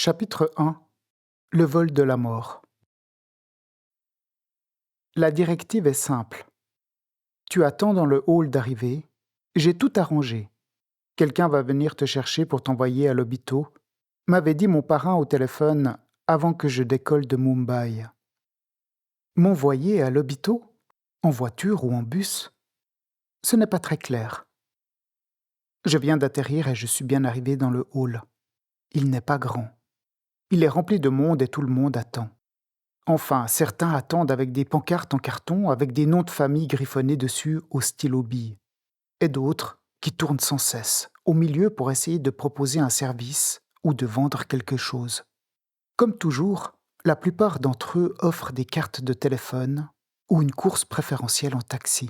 Chapitre 1. Le vol de la mort. La directive est simple. Tu attends dans le hall d'arrivée. J'ai tout arrangé. Quelqu'un va venir te chercher pour t'envoyer à l'hôpital, m'avait dit mon parrain au téléphone avant que je décolle de Mumbai. M'envoyer à l'hôpital? En voiture ou en bus? Ce n'est pas très clair. Je viens d'atterrir et je suis bien arrivé dans le hall. Il n'est pas grand. Il est rempli de monde et tout le monde attend. Enfin, certains attendent avec des pancartes en carton avec des noms de famille griffonnés dessus au stylo bille. Et d'autres qui tournent sans cesse, au milieu pour essayer de proposer un service ou de vendre quelque chose. Comme toujours, la plupart d'entre eux offrent des cartes de téléphone ou une course préférentielle en taxi.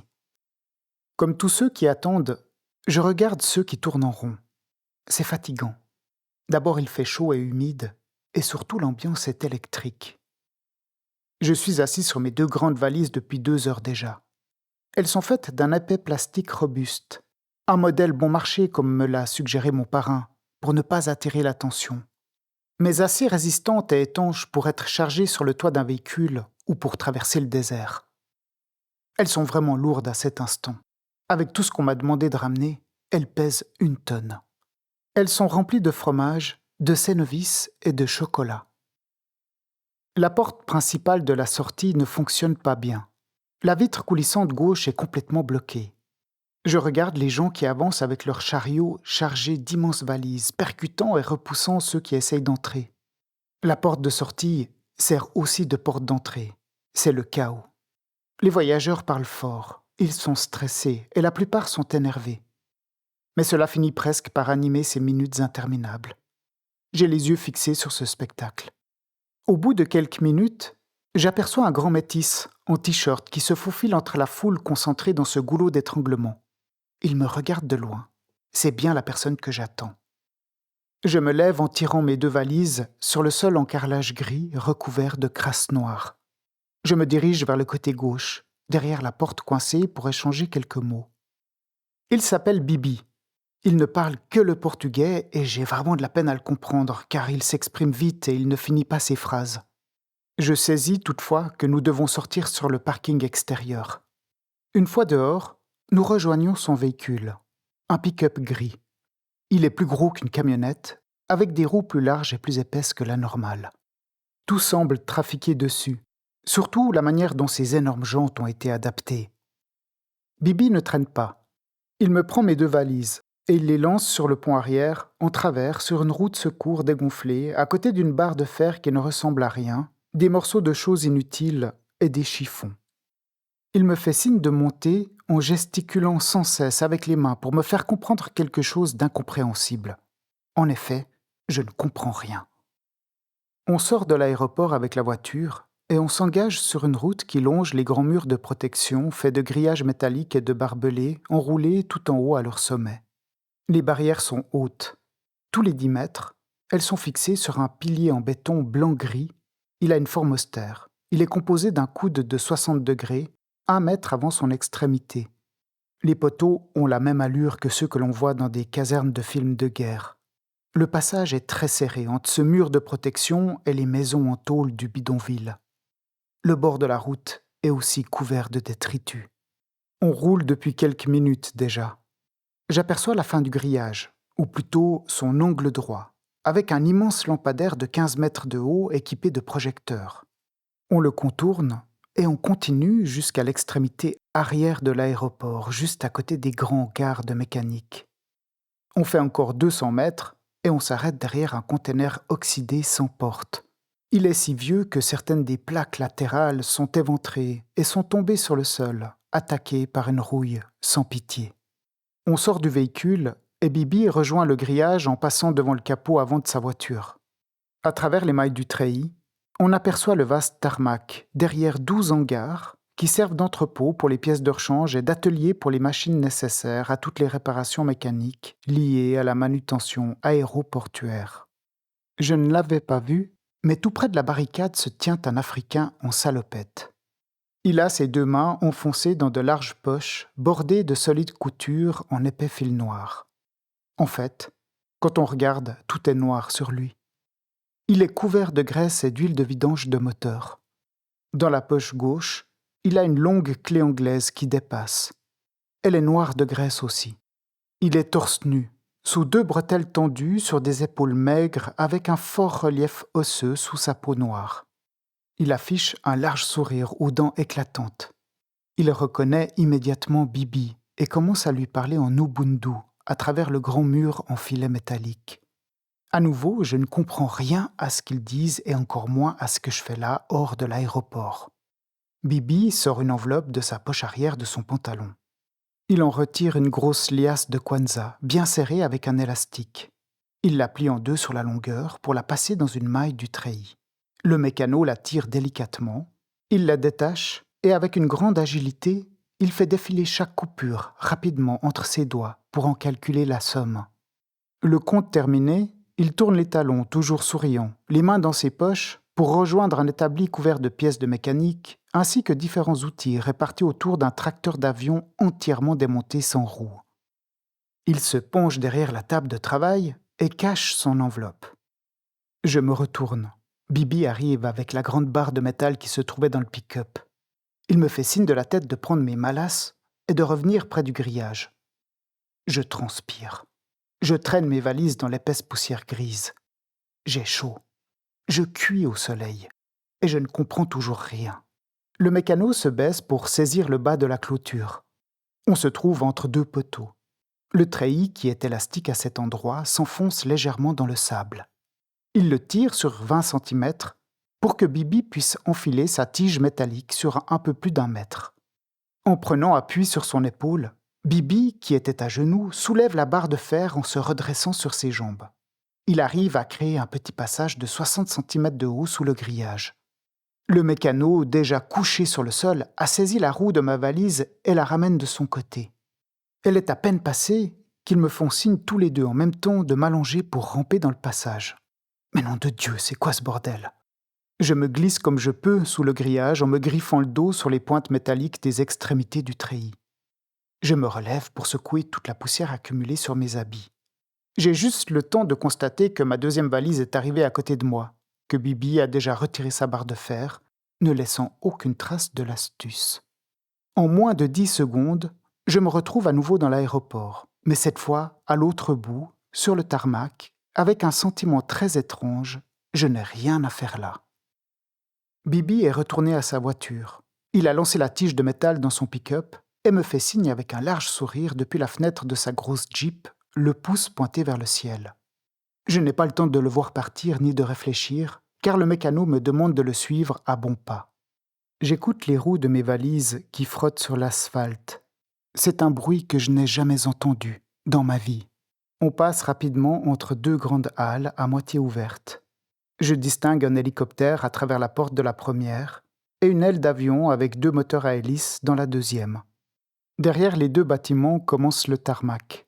Comme tous ceux qui attendent, je regarde ceux qui tournent en rond. C'est fatigant. D'abord il fait chaud et humide, et surtout l'ambiance est électrique. Je suis assis sur mes 2 grandes valises depuis 2 heures déjà. Elles sont faites d'un épais plastique robuste, un modèle bon marché comme me l'a suggéré mon parrain, pour ne pas attirer l'attention, mais assez résistantes et étanches pour être chargées sur le toit d'un véhicule ou pour traverser le désert. Elles sont vraiment lourdes à cet instant. Avec tout ce qu'on m'a demandé de ramener, elles pèsent 1 tonne. Elles sont remplies de fromage, de sénovis et de chocolat. La porte principale de la sortie ne fonctionne pas bien. La vitre coulissante gauche est complètement bloquée. Je regarde les gens qui avancent avec leurs chariots chargés d'immenses valises, percutant et repoussant ceux qui essayent d'entrer. La porte de sortie sert aussi de porte d'entrée. C'est le chaos. Les voyageurs parlent fort, ils sont stressés et la plupart sont énervés. Mais cela finit presque par animer ces minutes interminables. J'ai les yeux fixés sur ce spectacle. Au bout de quelques minutes, j'aperçois un grand métis en t-shirt qui se faufile entre la foule concentrée dans ce goulot d'étranglement. Il me regarde de loin. C'est bien la personne que j'attends. Je me lève en tirant mes 2 valises sur le sol en carrelage gris recouvert de crasse noire. Je me dirige vers le côté gauche, derrière la porte coincée pour échanger quelques mots. Il s'appelle Bibi. Il ne parle que le portugais et j'ai vraiment de la peine à le comprendre car il s'exprime vite et il ne finit pas ses phrases. Je saisis toutefois que nous devons sortir sur le parking extérieur. Une fois dehors, nous rejoignons son véhicule, un pick-up gris. Il est plus gros qu'une camionnette, avec des roues plus larges et plus épaisses que la normale. Tout semble trafiquer dessus, surtout la manière dont ces énormes jantes ont été adaptées. Bibi ne traîne pas. Il me prend mes 2 valises et il les lance sur le pont arrière, en travers, sur une roue de secours dégonflée, à côté d'une barre de fer qui ne ressemble à rien, des morceaux de choses inutiles et des chiffons. Il me fait signe de monter en gesticulant sans cesse avec les mains pour me faire comprendre quelque chose d'incompréhensible. En effet, je ne comprends rien. On sort de l'aéroport avec la voiture et on s'engage sur une route qui longe les grands murs de protection faits de grillages métalliques et de barbelés enroulés tout en haut à leur sommet. Les barrières sont hautes. Tous les 10 mètres, elles sont fixées sur un pilier en béton blanc-gris. Il a une forme austère. Il est composé d'un coude de 60 degrés, 1 mètre avant son extrémité. Les poteaux ont la même allure que ceux que l'on voit dans des casernes de films de guerre. Le passage est très serré entre ce mur de protection et les maisons en tôle du bidonville. Le bord de la route est aussi couvert de détritus. On roule depuis quelques minutes déjà. J'aperçois la fin du grillage, ou plutôt son angle droit, avec un immense lampadaire de 15 mètres de haut équipé de projecteurs. On le contourne et on continue jusqu'à l'extrémité arrière de l'aéroport, juste à côté des grands gardes mécaniques. On fait encore 200 mètres et on s'arrête derrière un conteneur oxydé sans porte. Il est si vieux que certaines des plaques latérales sont éventrées et sont tombées sur le sol, attaquées par une rouille sans pitié. On sort du véhicule et Bibi rejoint le grillage en passant devant le capot avant de sa voiture. À travers les mailles du treillis, on aperçoit le vaste tarmac, derrière 12 hangars qui servent d'entrepôt pour les pièces de rechange et d'atelier pour les machines nécessaires à toutes les réparations mécaniques liées à la manutention aéroportuaire. Je ne l'avais pas vu, mais tout près de la barricade se tient un Africain en salopette. Il a ses 2 mains enfoncées dans de larges poches bordées de solides coutures en épais fil noir. En fait, quand on regarde, tout est noir sur lui. Il est couvert de graisse et d'huile de vidange de moteur. Dans la poche gauche, il a une longue clé anglaise qui dépasse. Elle est noire de graisse aussi. Il est torse nu, sous 2 bretelles tendues sur des épaules maigres avec un fort relief osseux sous sa peau noire. Il affiche un large sourire aux dents éclatantes. Il reconnaît immédiatement Bibi et commence à lui parler en Ubuntu à travers le grand mur en filet métallique. À nouveau, je ne comprends rien à ce qu'ils disent et encore moins à ce que je fais là, hors de l'aéroport. Bibi sort une enveloppe de sa poche arrière de son pantalon. Il en retire une grosse liasse de kwanza, bien serrée avec un élastique. Il la plie en 2 sur la longueur pour la passer dans une maille du treillis. Le mécano la tire délicatement, il la détache et avec une grande agilité, il fait défiler chaque coupure rapidement entre ses doigts pour en calculer la somme. Le compte terminé, il tourne les talons, toujours souriant, les mains dans ses poches, pour rejoindre un établi couvert de pièces de mécanique, ainsi que différents outils répartis autour d'un tracteur d'avion entièrement démonté sans roue. Il se penche derrière la table de travail et cache son enveloppe. Je me retourne. Bibi arrive avec la grande barre de métal qui se trouvait dans le pick-up. Il me fait signe de la tête de prendre mes malasses et de revenir près du grillage. Je transpire. Je traîne mes valises dans l'épaisse poussière grise. J'ai chaud. Je cuis au soleil. Et je ne comprends toujours rien. Le mécano se baisse pour saisir le bas de la clôture. On se trouve entre 2 poteaux. Le treillis, qui est élastique à cet endroit, s'enfonce légèrement dans le sable. Il le tire sur 20 cm pour que Bibi puisse enfiler sa tige métallique sur un peu plus d'1 mètre. En prenant appui sur son épaule, Bibi, qui était à genoux, soulève la barre de fer en se redressant sur ses jambes. Il arrive à créer un petit passage de 60 cm de haut sous le grillage. Le mécano, déjà couché sur le sol, a saisi la roue de ma valise et la ramène de son côté. Elle est à peine passée qu'ils me font signe tous les 2 en même temps de m'allonger pour ramper dans le passage. Mais nom de Dieu, c'est quoi ce bordel ? Je me glisse comme je peux sous le grillage en me griffant le dos sur les pointes métalliques des extrémités du treillis. Je me relève pour secouer toute la poussière accumulée sur mes habits. J'ai juste le temps de constater que ma 2e valise est arrivée à côté de moi, que Bibi a déjà retiré sa barre de fer, ne laissant aucune trace de l'astuce. En moins de 10 secondes, je me retrouve à nouveau dans l'aéroport, mais cette fois à l'autre bout, sur le tarmac, avec un sentiment très étrange, je n'ai rien à faire là. Bibi est retourné à sa voiture. Il a lancé la tige de métal dans son pick-up et me fait signe avec un large sourire depuis la fenêtre de sa grosse Jeep, le pouce pointé vers le ciel. Je n'ai pas le temps de le voir partir ni de réfléchir, car le mécano me demande de le suivre à bons pas. J'écoute les roues de mes valises qui frottent sur l'asphalte. C'est un bruit que je n'ai jamais entendu dans ma vie. On passe rapidement entre 2 grandes halles à moitié ouvertes. Je distingue un hélicoptère à travers la porte de la première et une aile d'avion avec 2 moteurs à hélice dans la deuxième. Derrière les 2 bâtiments commence le tarmac.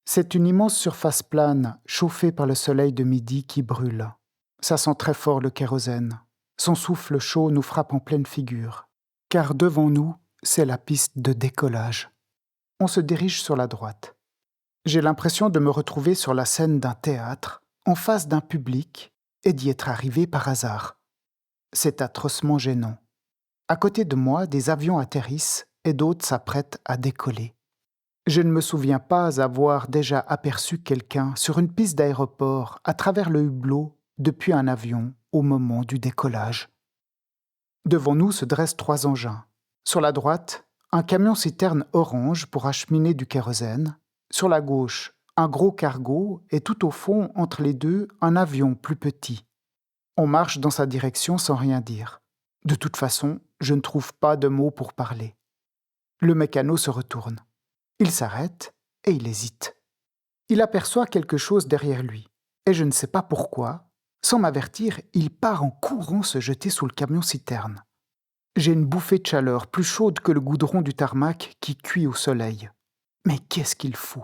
C'est une immense surface plane, chauffée par le soleil de midi qui brûle. Ça sent très fort le kérosène. Son souffle chaud nous frappe en pleine figure, car devant nous, c'est la piste de décollage. On se dirige sur la droite. J'ai l'impression de me retrouver sur la scène d'un théâtre, en face d'un public, et d'y être arrivé par hasard. C'est atrocement gênant. À côté de moi, des avions atterrissent et d'autres s'apprêtent à décoller. Je ne me souviens pas avoir déjà aperçu quelqu'un sur une piste d'aéroport à travers le hublot depuis un avion au moment du décollage. Devant nous se dressent 3 engins. Sur la droite, un camion-citerne orange pour acheminer du kérosène. Sur la gauche, un gros cargo et tout au fond, entre les 2, un avion plus petit. On marche dans sa direction sans rien dire. De toute façon, je ne trouve pas de mots pour parler. Le mécano se retourne. Il s'arrête et il hésite. Il aperçoit quelque chose derrière lui, et je ne sais pas pourquoi, sans m'avertir, il part en courant se jeter sous le camion-citerne. J'ai une bouffée de chaleur plus chaude que le goudron du tarmac qui cuit au soleil. Mais qu'est-ce qu'il fout ?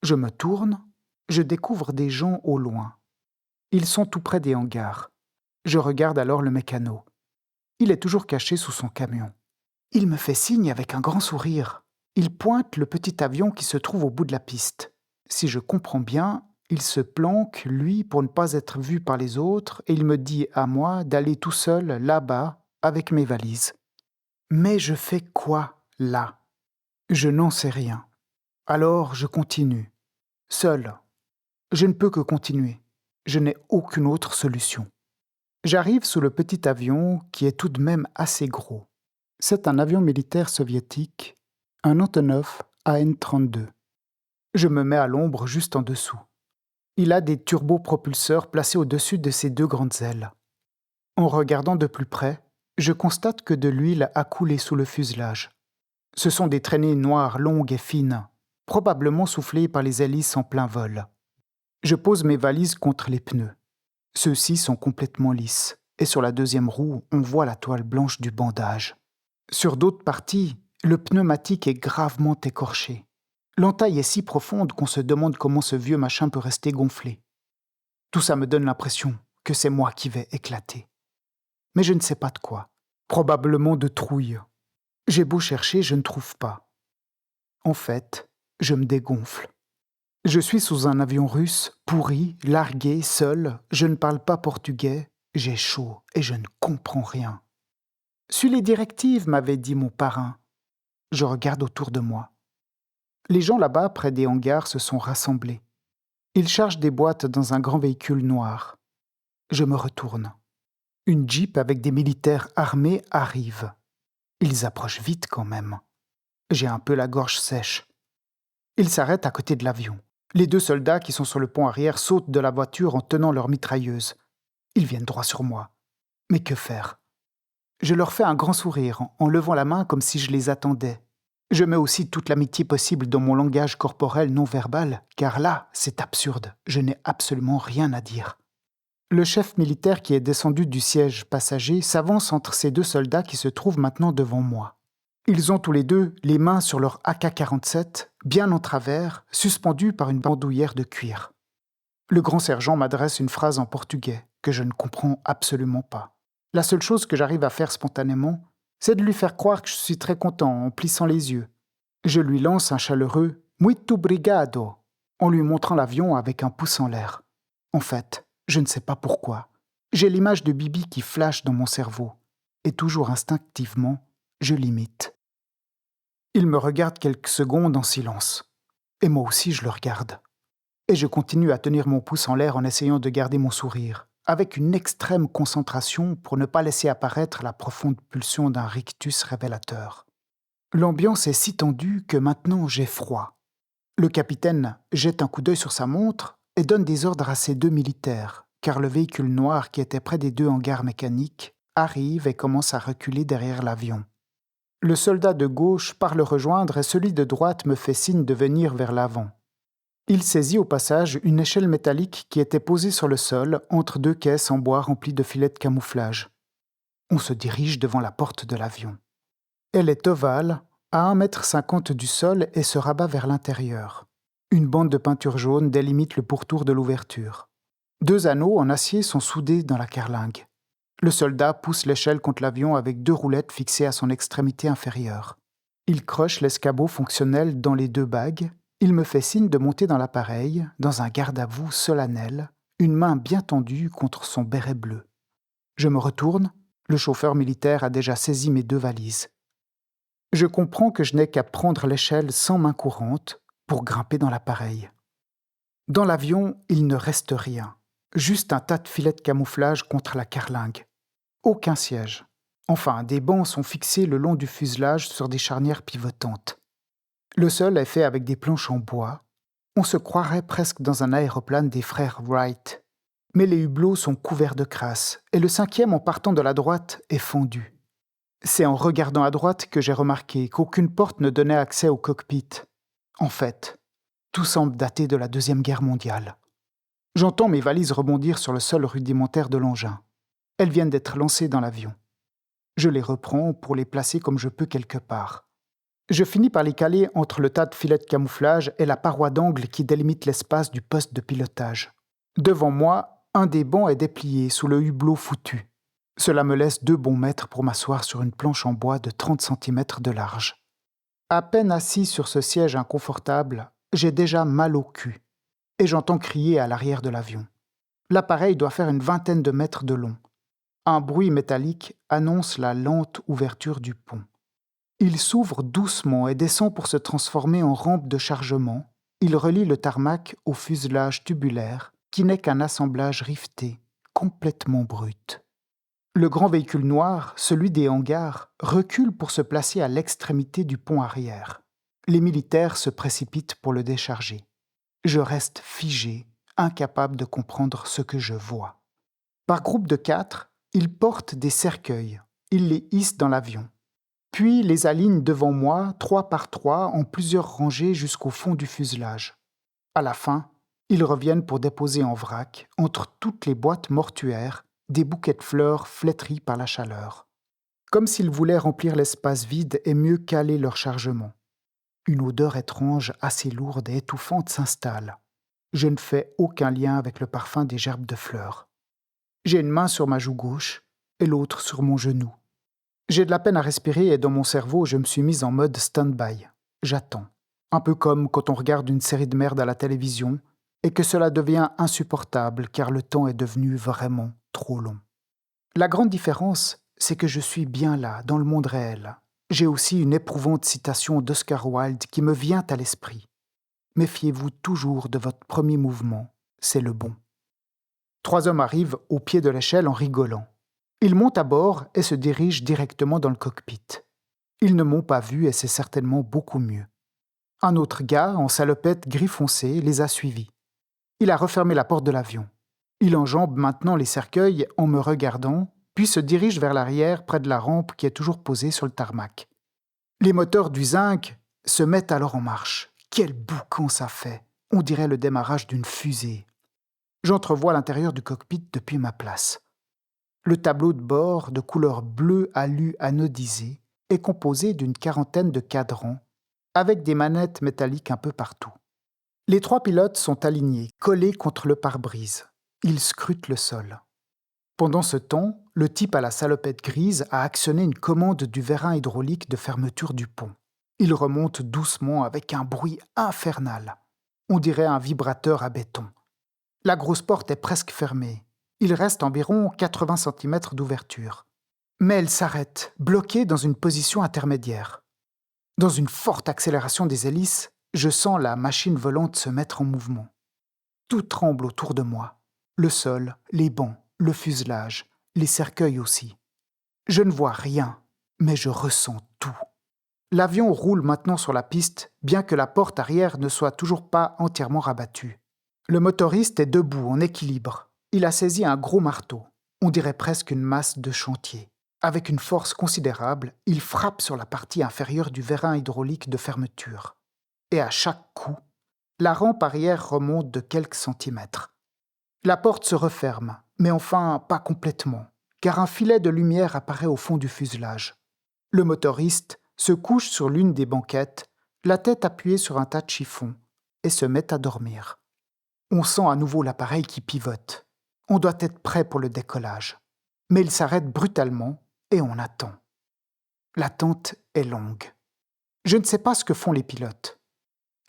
Je me tourne, je découvre des gens au loin. Ils sont tout près des hangars. Je regarde alors le mécano. Il est toujours caché sous son camion. Il me fait signe avec un grand sourire. Il pointe le petit avion qui se trouve au bout de la piste. Si je comprends bien, Il se planque, lui, pour ne pas être vu par les autres, et il me dit à moi d'aller tout seul là-bas avec mes valises. Mais je fais quoi là? Je n'en sais rien. Alors je continue. Seul. Je ne peux que continuer. Je n'ai aucune autre solution. J'arrive sous le petit avion qui est tout de même assez gros. C'est un avion militaire soviétique, un Antonov AN-32. Je me mets à l'ombre juste en dessous. Il a des turbopropulseurs placés au-dessus de ses deux grandes ailes. En regardant de plus près, je constate que de l'huile a coulé sous le fuselage. Ce sont des traînées noires longues et fines, probablement soufflées par les hélices en plein vol. Je pose mes valises contre les pneus. Ceux-ci sont complètement lisses, et sur la deuxième roue, on voit la toile blanche du bandage. Sur d'autres parties, le pneumatique est gravement écorché. L'entaille est si profonde qu'on se demande comment ce vieux machin peut rester gonflé. Tout ça me donne l'impression que c'est moi qui vais éclater. Mais je ne sais pas de quoi. Probablement de trouille. J'ai beau chercher, je ne trouve pas. En fait, je me dégonfle. Je suis sous un avion russe, pourri, largué, seul, je ne parle pas portugais, j'ai chaud et je ne comprends rien. Suis les directives, m'avait dit mon parrain. Je regarde autour de moi. Les gens là-bas, près des hangars, se sont rassemblés. Ils chargent des boîtes dans un grand véhicule noir. Je me retourne. Une Jeep avec des militaires armés arrive. Ils approchent vite quand même. J'ai un peu la gorge sèche. Ils s'arrêtent à côté de l'avion. Les deux soldats qui sont sur le pont arrière sautent de la voiture en tenant leurs mitrailleuses. Ils viennent droit sur moi. Mais que faire? Je leur fais un grand sourire en levant la main comme si je les attendais. Je mets aussi toute l'amitié possible dans mon langage corporel non verbal, car là, c'est absurde, je n'ai absolument rien à dire. Le chef militaire qui est descendu du siège passager s'avance entre ces deux soldats qui se trouvent maintenant devant moi. Ils ont tous les deux les mains sur leur AK-47, bien en travers, suspendus par une bandoulière de cuir. Le grand sergent m'adresse une phrase en portugais que je ne comprends absolument pas. La seule chose que j'arrive à faire spontanément, c'est de lui faire croire que je suis très content en plissant les yeux. Je lui lance un chaleureux « Muito obrigado » en lui montrant l'avion avec un pouce en l'air. En fait, je ne sais pas pourquoi. J'ai l'image de Bibi qui flash dans mon cerveau. Et toujours instinctivement, je l'imite. Il me regarde quelques secondes en silence. Et moi aussi, je le regarde. Et je continue à tenir mon pouce en l'air en essayant de garder mon sourire, avec une extrême concentration pour ne pas laisser apparaître la profonde pulsion d'un rictus révélateur. L'ambiance est si tendue que maintenant j'ai froid. Le capitaine jette un coup d'œil sur sa montre et donne des ordres à ses deux militaires, car le véhicule noir qui était près des deux hangars mécaniques arrive et commence à reculer derrière l'avion. Le soldat de gauche part le rejoindre et celui de droite me fait signe de venir vers l'avant. Il saisit au passage une échelle métallique qui était posée sur le sol entre deux caisses en bois remplies de filets de camouflage. On se dirige devant la porte de l'avion. Elle est ovale, à 1,50 m du sol et se rabat vers l'intérieur. Une bande de peinture jaune délimite le pourtour de l'ouverture. Deux anneaux en acier sont soudés dans la carlingue. Le soldat pousse l'échelle contre l'avion avec deux roulettes fixées à son extrémité inférieure. Il croche l'escabeau fonctionnel dans les deux bagues. Il me fait signe de monter dans l'appareil, dans un garde-à-vous solennel, une main bien tendue contre son béret bleu. Je me retourne, le chauffeur militaire a déjà saisi mes deux valises. Je comprends que je n'ai qu'à prendre l'échelle sans main courante pour grimper dans l'appareil. Dans l'avion, il ne reste rien, juste un tas de filets de camouflage contre la carlingue. Aucun siège. Enfin, des bancs sont fixés le long du fuselage sur des charnières pivotantes. Le sol est fait avec des planches en bois. On se croirait presque dans un aéroplane des frères Wright. Mais les hublots sont couverts de crasse, et le cinquième en partant de la droite est fendu. C'est en regardant à droite que j'ai remarqué qu'aucune porte ne donnait accès au cockpit. En fait, tout semble dater de la Deuxième Guerre mondiale. J'entends mes valises rebondir sur le sol rudimentaire de l'engin. Elles viennent d'être lancées dans l'avion. Je les reprends pour les placer comme je peux quelque part. Je finis par les caler entre le tas de filets de camouflage et la paroi d'angle qui délimite l'espace du poste de pilotage. Devant moi, un des bancs est déplié sous le hublot foutu. Cela me laisse 2 bons mètres pour m'asseoir sur une planche en bois de 30 cm de large. À peine assis sur ce siège inconfortable, j'ai déjà mal au cul. et j'entends crier à l'arrière de l'avion. L'appareil doit faire une vingtaine de mètres de long. Un bruit métallique annonce la lente ouverture du pont. Il s'ouvre doucement et descend pour se transformer en rampe de chargement. Il relie le tarmac au fuselage tubulaire, qui n'est qu'un assemblage riveté, complètement brut. Le grand véhicule noir, celui des hangars, recule pour se placer à l'extrémité du pont arrière. Les militaires se précipitent pour le décharger. Je reste figé, incapable de comprendre ce que je vois. Par groupe de 4, ils portent des cercueils. Ils les hissent dans l'avion. Puis les alignent devant moi, 3 par 3, en plusieurs rangées jusqu'au fond du fuselage. À la fin, ils reviennent pour déposer en vrac, entre toutes les boîtes mortuaires, des bouquets de fleurs flétris par la chaleur. Comme s'ils voulaient remplir l'espace vide et mieux caler leur chargement. Une odeur étrange, assez lourde et étouffante s'installe. Je ne fais aucun lien avec le parfum des gerbes de fleurs. J'ai une main sur ma joue gauche et l'autre sur mon genou. J'ai de la peine à respirer et dans mon cerveau, je me suis mise en mode stand-by. J'attends. Un peu comme quand on regarde une série de merde à la télévision et que cela devient insupportable car le temps est devenu vraiment trop long. La grande différence, c'est que je suis bien là, dans le monde réel. J'ai aussi une éprouvante citation d'Oscar Wilde qui me vient à l'esprit. Méfiez-vous toujours de votre premier mouvement, c'est le bon. 3 hommes arrivent au pied de l'échelle en rigolant. Ils montent à bord et se dirigent directement dans le cockpit. Ils ne m'ont pas vu et c'est certainement beaucoup mieux. Un autre gars, en salopette gris foncé, les a suivis. Il a refermé la porte de l'avion. Il enjambe maintenant les cercueils en me regardant, puis se dirige vers l'arrière près de la rampe qui est toujours posée sur le tarmac. Les moteurs du zinc se mettent alors en marche. Quel boucan ça fait! On dirait le démarrage d'une fusée. J'entrevois l'intérieur du cockpit depuis ma place. Le tableau de bord, de couleur bleu alu anodisé, est composé d'une 40aine de cadrans, avec des manettes métalliques un peu partout. Les 3 pilotes sont alignés, collés contre le pare-brise. Ils scrutent le sol. Pendant ce temps, le type à la salopette grise a actionné une commande du vérin hydraulique de fermeture du pont. Il remonte doucement avec un bruit infernal. On dirait un vibrateur à béton. La grosse porte est presque fermée. Il reste environ 80 cm d'ouverture. Mais elle s'arrête, bloquée dans une position intermédiaire. Dans une forte accélération des hélices, je sens la machine volante se mettre en mouvement. Tout tremble autour de moi. Le sol, les bancs, le fuselage, les cercueils aussi. Je ne vois rien, mais je ressens tout. L'avion roule maintenant sur la piste, bien que la porte arrière ne soit toujours pas entièrement rabattue. Le motoriste est debout, en équilibre. Il a saisi un gros marteau, on dirait presque une masse de chantier. Avec une force considérable, il frappe sur la partie inférieure du vérin hydraulique de fermeture. Et à chaque coup, la rampe arrière remonte de quelques centimètres. La porte se referme, mais enfin pas complètement, car un filet de lumière apparaît au fond du fuselage. Le motoriste se couche sur l'une des banquettes, la tête appuyée sur un tas de chiffons, et se met à dormir. On sent à nouveau l'appareil qui pivote. On doit être prêt pour le décollage. Mais il s'arrête brutalement et on attend. L'attente est longue. Je ne sais pas ce que font les pilotes.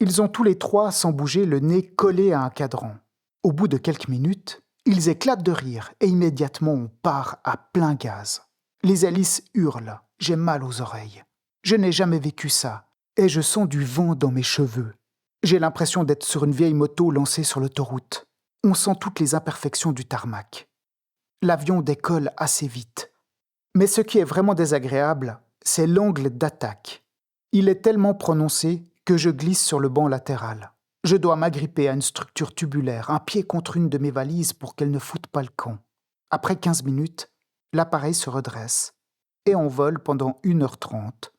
Ils ont tous les 3, sans bouger, le nez collé à un cadran. Au bout de quelques minutes, ils éclatent de rire et immédiatement on part à plein gaz. Les hélices hurlent, j'ai mal aux oreilles. Je n'ai jamais vécu ça et je sens du vent dans mes cheveux. J'ai l'impression d'être sur une vieille moto lancée sur l'autoroute. On sent toutes les imperfections du tarmac. L'avion décolle assez vite. Mais ce qui est vraiment désagréable, c'est l'angle d'attaque. Il est tellement prononcé que je glisse sur le banc latéral. Je dois m'agripper à une structure tubulaire, un pied contre une de mes valises pour qu'elle ne foute pas le camp. Après 15 minutes, l'appareil se redresse et on vole pendant 1h30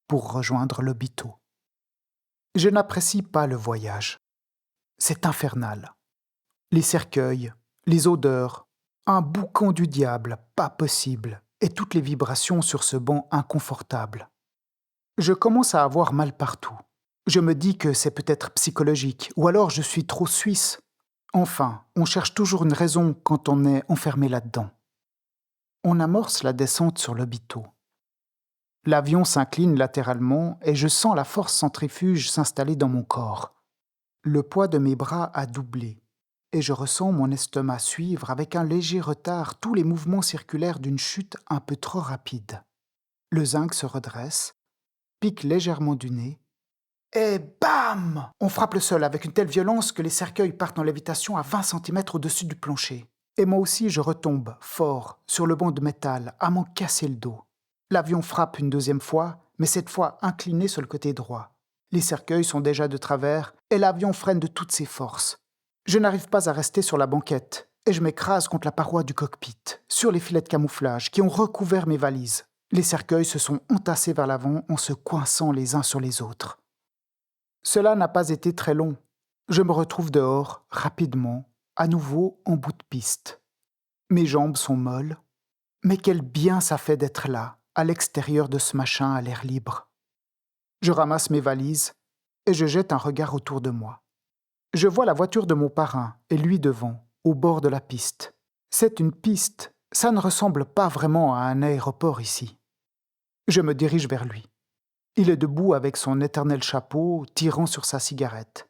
pour rejoindre l'hôpital. Je n'apprécie pas le voyage. C'est infernal. Les cercueils, les odeurs, un boucan du diable, pas possible, et toutes les vibrations sur ce banc inconfortable. Je commence à avoir mal partout. Je me dis que c'est peut-être psychologique, ou alors je suis trop suisse. Enfin, on cherche toujours une raison quand on est enfermé là-dedans. On amorce la descente sur l'hôpital. L'avion s'incline latéralement et je sens la force centrifuge s'installer dans mon corps. Le poids de mes bras a doublé, et je ressens mon estomac suivre avec un léger retard tous les mouvements circulaires d'une chute un peu trop rapide. Le zinc se redresse, pique légèrement du nez, et bam! On frappe le sol avec une telle violence que les cercueils partent en lévitation à 20 centimètres au-dessus du plancher. Et moi aussi, je retombe, fort, sur le banc de métal, à m'en casser le dos. L'avion frappe une deuxième fois, mais cette fois incliné sur le côté droit. Les cercueils sont déjà de travers, et l'avion freine de toutes ses forces. Je n'arrive pas à rester sur la banquette, et je m'écrase contre la paroi du cockpit, sur les filets de camouflage qui ont recouvert mes valises. Les cercueils se sont entassés vers l'avant en se coinçant les uns sur les autres. Cela n'a pas été très long. Je me retrouve dehors, rapidement, à nouveau en bout de piste. Mes jambes sont molles, mais quel bien ça fait d'être là, à l'extérieur de ce machin à l'air libre. Je ramasse mes valises et je jette un regard autour de moi. Je vois la voiture de mon parrain et lui devant, au bord de la piste. C'est une piste, ça ne ressemble pas vraiment à un aéroport ici. Je me dirige vers lui. Il est debout avec son éternel chapeau, tirant sur sa cigarette.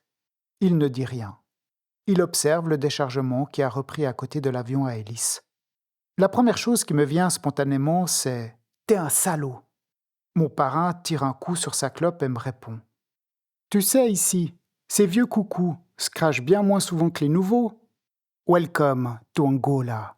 Il ne dit rien. Il observe le déchargement qui a repris à côté de l'avion à hélice. La première chose qui me vient spontanément, c'est « T'es un salaud !» Mon parrain tire un coup sur sa clope et me répond « Tu sais, ici, ces vieux coucous se crachent bien moins souvent que les nouveaux. Welcome to Angola. »